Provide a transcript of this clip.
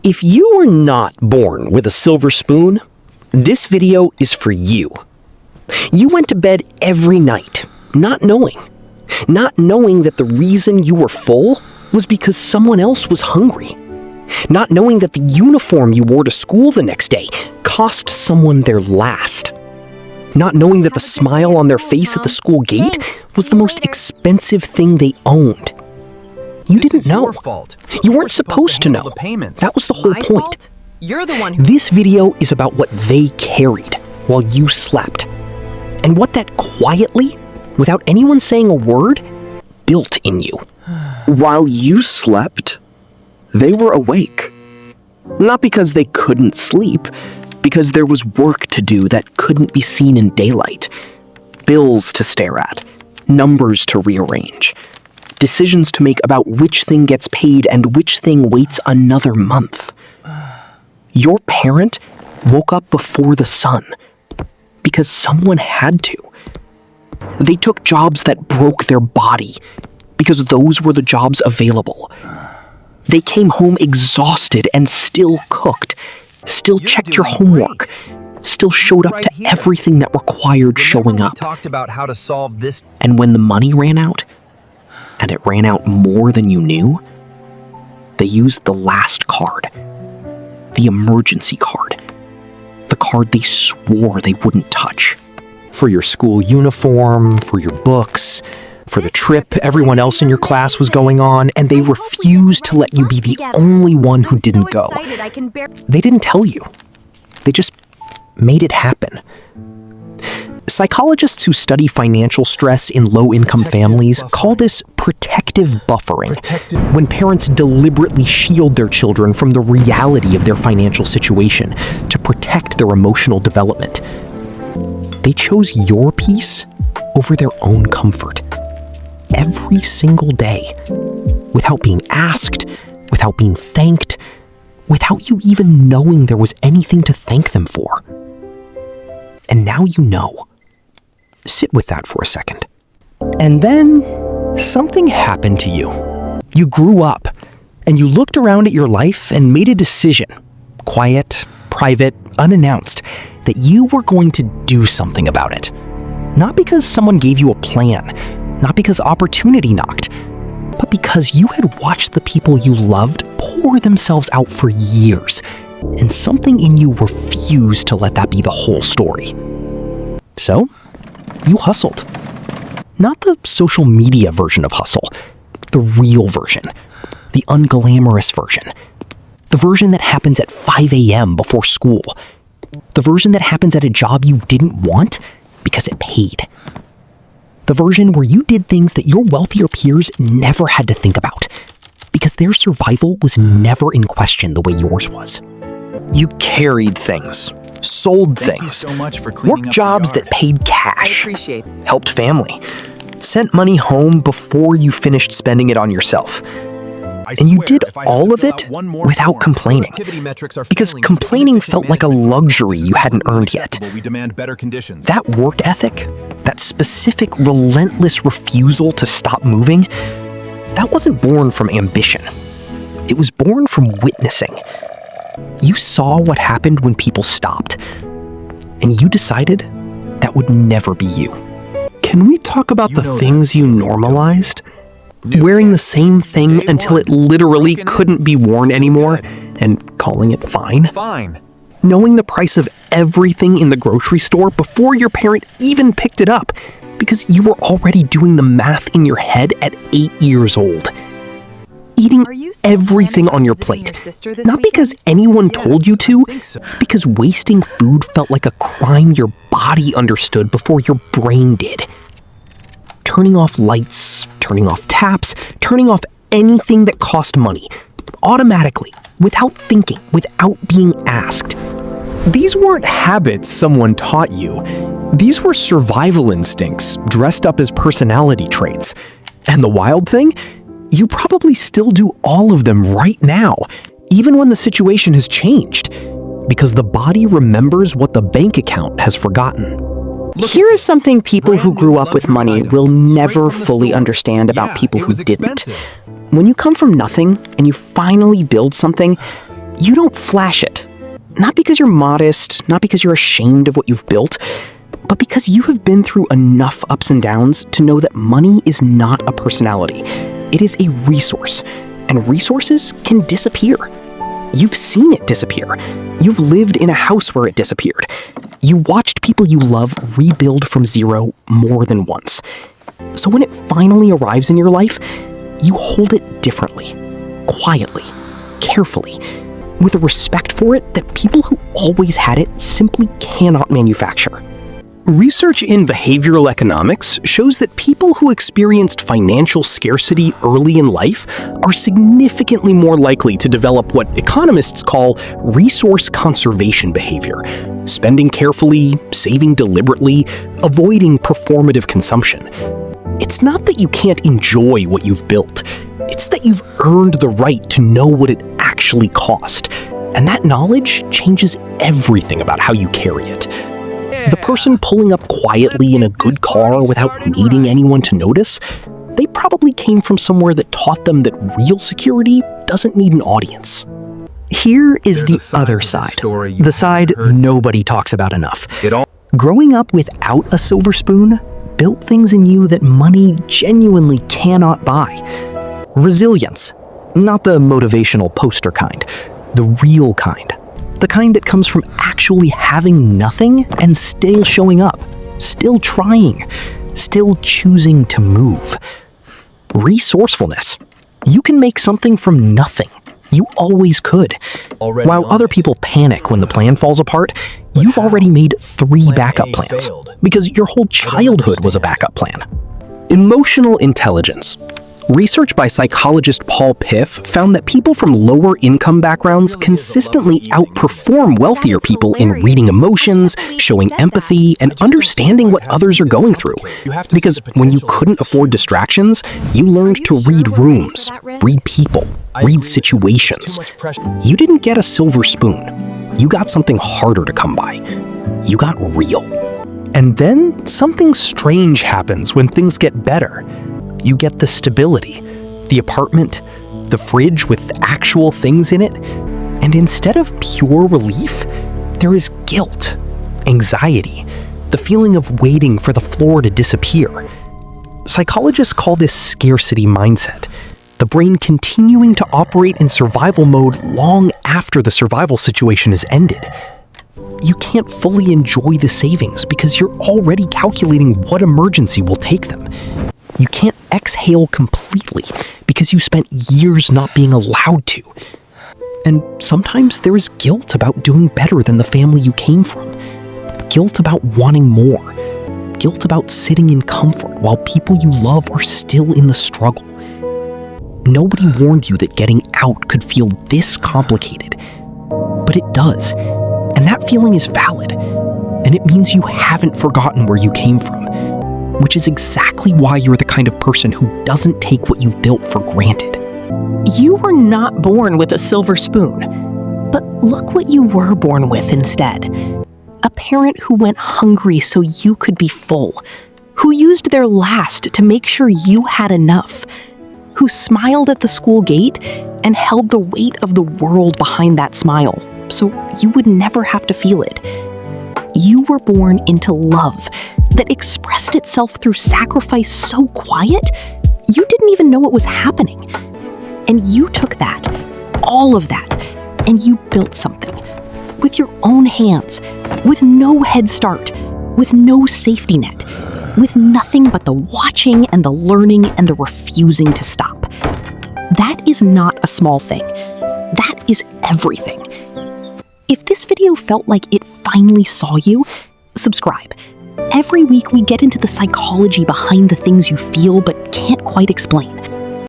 If you were not born with a silver spoon, this video is for you. You went to bed every night, not knowing that the reason you were full was because someone else was hungry. Not knowing that the uniform you wore to school the next day cost someone their last. Not knowing that the smile on their face at the school gate was the most expensive thing they owned. You didn't know. You weren't supposed to know. That was the whole point. You're the one who... This video is about what they carried while you slept, and what that quietly, without anyone saying a word, built in you. While you slept, they were awake. Not because they couldn't sleep, because there was work to do that couldn't be seen in daylight. Bills to stare at, numbers to rearrange, decisions to make about which thing gets paid and which thing waits another month. Your parent woke up before the sun because someone had to. They took jobs that broke their body because those were the jobs available. They came home exhausted and still cooked, still checked your homework, still showed up to everything that required showing up. Talked about how to solve this. And when the money ran out, and it ran out more than you knew, they used the last card. The emergency card. The card they swore they wouldn't touch. For your school uniform, for your books, for the trip everyone else in your class was going on, and they refused to let you be the only one who didn't go. They didn't tell you. They just made it happen. Psychologists who study financial stress in low-income families call this protective buffering, when parents deliberately shield their children from the reality of their financial situation to protect their emotional development. They chose your peace over their own comfort every single day, without being asked, without being thanked, without you even knowing there was anything to thank them for. And now you know. Sit with that for a second. And then something happened to you. You grew up, and you looked around at your life and made a decision, quiet, private, unannounced, that you were going to do something about it. Not because someone gave you a plan, not because opportunity knocked, but because you had watched the people you loved pour themselves out for years, and something in you refused to let that be the whole story. So, you hustled. Not the social media version of hustle, the real version, the unglamorous version, the version that happens at 5 a.m. before school, the version that happens at a job you didn't want because it paid, the version where you did things that your wealthier peers never had to think about because their survival was never in question the way yours was. You carried things, sold things, worked jobs that paid cash, helped family, sent money home before you finished spending it on yourself. And you did all of it without complaining, because complaining felt like a luxury you hadn't earned yet. That work ethic, that specific relentless refusal to stop moving, that wasn't born from ambition. It was born from witnessing. You saw what happened when people stopped, and you decided that would never be you. Can we talk about the things you normalized? Wearing the same thing until it literally couldn't be worn anymore, and calling it fine. Knowing the price of everything in the grocery store before your parent even picked it up, because you were already doing the math in your head at 8 years old. Eating everything on your plate, not because anyone told you to, because wasting food felt like a crime your body understood before your brain did. Turning off lights, turning off taps, turning off anything that cost money, automatically, without thinking, without being asked. These weren't habits someone taught you. These were survival instincts dressed up as personality traits. And the wild thing? You probably still do all of them right now, even when the situation has changed, because the body remembers what the bank account has forgotten. Here is something people who grew up with money will never fully understand about people who didn't. When you come from nothing and you finally build something, You don't flash it. Not because you're modest, not because you're ashamed of what you've built, but because you have been through enough ups and downs to know that money is not a personality. It is a resource, and resources can disappear. You've seen it disappear. You've lived in a house where it disappeared. You watched people you love rebuild from zero more than once. So when it finally arrives in your life, you hold it differently, quietly, carefully, with a respect for it that people who always had it simply cannot manufacture. Research in behavioral economics shows that people who experienced financial scarcity early in life are significantly more likely to develop what economists call resource conservation behavior, spending carefully, saving deliberately, avoiding performative consumption. It's not that you can't enjoy what you've built, it's that you've earned the right to know what it actually cost, and that knowledge changes everything about how you carry it. The person pulling up quietly in a good car without needing anyone to notice, they probably came from somewhere that taught them that real security doesn't need an audience. Here is the other side, the side nobody talks about enough. Growing up without a silver spoon built things in you that money genuinely cannot buy. Resilience, not the motivational poster kind, the real kind. The kind that comes from actually having nothing and still showing up, still trying, still choosing to move. Resourcefulness. You can make something from nothing. You always could. While other people panic when the plan falls apart, you've already made 3 backup plans, because your whole childhood was a backup plan. Emotional intelligence. Research by psychologist Paul Piff found that people from lower income backgrounds consistently outperform wealthier people in reading emotions, showing empathy, and understanding what others are going through. Because when you couldn't afford distractions, you learned to read rooms, read people, read situations. You didn't get a silver spoon. You got something harder to come by. You got real. And then something strange happens when things get better. You get the stability, the apartment, the fridge with actual things in it, and instead of pure relief, there is guilt, anxiety, the feeling of waiting for the floor to disappear. Psychologists call this scarcity mindset, the brain continuing to operate in survival mode long after the survival situation is ended. You can't fully enjoy the savings because you're already calculating what emergency will take them. You can't exhale completely because you spent years not being allowed to. And sometimes there is guilt about doing better than the family you came from. Guilt about wanting more. Guilt about sitting in comfort while people you love are still in the struggle. Nobody warned you that getting out could feel this complicated. But it does. And that feeling is valid. And it means you haven't forgotten where you came from. Which is exactly why you're the kind of person who doesn't take what you've built for granted. You were not born with a silver spoon, but look what you were born with instead. A parent who went hungry so you could be full, who used their last to make sure you had enough, who smiled at the school gate and held the weight of the world behind that smile, so you would never have to feel it. You were born into love that expressed itself through sacrifice so quiet, you didn't even know it was happening. And you took that, all of that, and you built something. With your own hands, with no head start, with no safety net, with nothing but the watching and the learning and the refusing to stop. That is not a small thing. That is everything. If this video felt like it finally saw you, subscribe. Every week we get into the psychology behind the things you feel but can't quite explain.